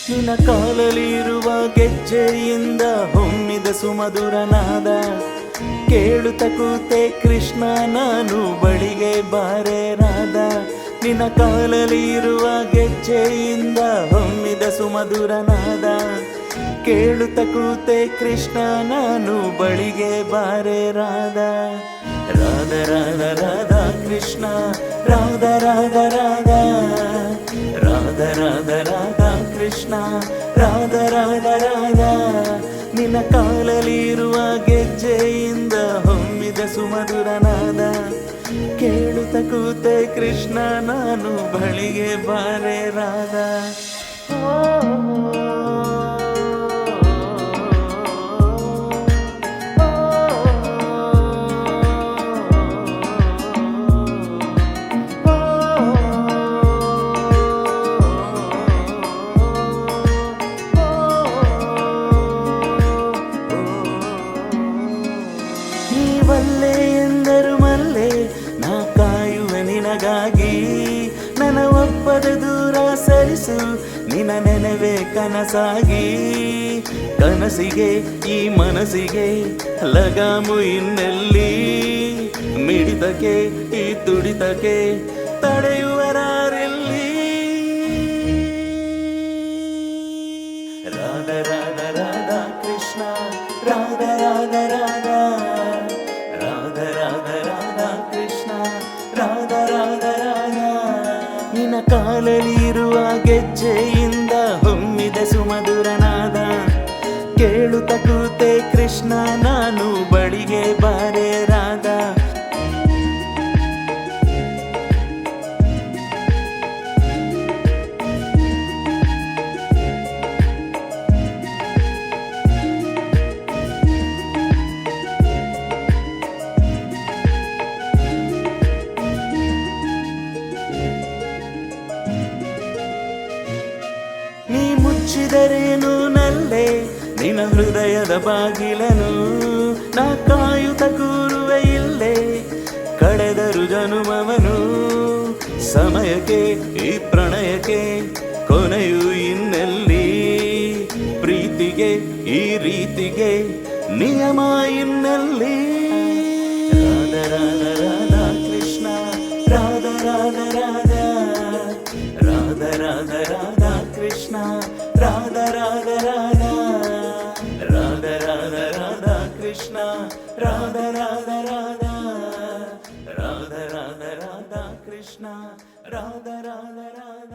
ನಿನ್ನ ಕಾಲಲಿರುವ ಗೆಜ್ಜೆಯಿಂದ ಹೊಮ್ಮಿದ ಸುಮಧುರನಾದ ಕೇಳುತ್ತ ಕೂತೆ ಕೃಷ್ಣ ನಾನು ಬಳಿಗೆ ಬಾರೆ ರಾಧ. ನಿನ್ನ ಕಾಲಲಿರುವ ಗೆಜ್ಜೆಯಿಂದ ಹೊಮ್ಮಿದ ಸುಮಧುರನಾದ ಕೇಳುತ್ತ ಕೂತೆ ಕೃಷ್ಣ ನಾನು ಬಳಿಗೆ ಬಾರೆ ರಾಧ. ರಾಧ ರಾಧ ರಾಧಾ ಕೃಷ್ಣ ರಾಧ ರಾಧ ರಾಧ ರಾಧ ರಾಧ ರಾಧಾ ಕೃಷ್ಣ ರಾಧ ರಾಧ ರಾಧ. ನಿನ್ನ ಕಾಲಲಿರುವ ಗೆಜ್ಜೆಯಿಂದ ಹೊಮ್ಮಿದ ಸುಮಧುರನಾದ ಕೇಳುತ್ತ ಕೂತೆ ಕೃಷ್ಣ ನಾನು ಬಳಿಗೆ ಬಾರೆ ರಾಧ. ನೀವಲ್ಲೇ ಎಂದರು ಮಲ್ಲೆ ನಾ ಕಾಯುವೆ ನಿನಗಾಗಿ. ನನ್ನ ಒಪ್ಪದ ದೂರ ಸರಿಸು ನಿನ್ನ ನೆನವೇ ಕನಸಾಗಿ. ಕನಸಿಗೆ ಈ ಮನಸ್ಸಿಗೆ ಲಗಾಮು ಇನ್ನೆಲ್ಲಿ, ಮಿಡಿತಕ್ಕೆ ಈ ತುಡಿತಕ್ಕೆ ತಡೆಯುವರಾರೆಲ್ಲಿ. ರಾಧ ರಾಧ ರಾಧಾ ಕೃಷ್ಣ ರಾಧ ರಾಧ ರಾಧ ರಾಧ ರಾಧ ರಾಧಾ ಕೃಷ್ಣ ರಾಧ ರಾಧ ರಾಧ. ನಿನ್ನ ಕಾಲಲಿರುವ ಗೆಜ್ಜೆಯಿಂದ ಹೊಮ್ಮಿದ ಸುಮಧುರನಾದ ಕೇಳುತ್ತ ಕೂತೆ ಕೃಷ್ಣ ನಾನು ಬಳಿಗೆ ಬಾರೆ ರಾಧ. ನೀ ಮುಚ್ಚಿದರೇನು ನಲ್ಲೆ ನಿನ್ನ ಹೃದಯದ ಬಾಗಿಲನು, ನಾ ಕಾಯುತ್ತ ಕೂರುವೆ ಇಲ್ಲೇ ಕಳೆದರು ಜನುಮವನು. ಸಮಯಕ್ಕೆ ಈ ಪ್ರಣಯಕ್ಕೆ ಕೊನೆಯು ಇನ್ನೆಲ್ಲಿ, ಪ್ರೀತಿಗೆ ಈ ರೀತಿಗೆ ನಿಯಮ ಇನ್ನೆಲ್ಲಿ. ರಾಧ ರಾಧ ರಾಧಾ ಕೃಷ್ಣ ರಾಧ ರಾಧ ರಾಧ ರಾಧ ರಾಧ ರಾಧಾ ಕೃಷ್ಣ ರಾಧ ರಾಧ ರಾಧ ರಾಧ ರಾಧ ರಾಧಾ ಕೃಷ್ಣ ರಾಧ ರಾಧ ರಾಧ ರಾಧ ರಾಧ ರಾಧಾ ಕೃಷ್ಣ ರಾಧ ರಾಧ ರಾಧ.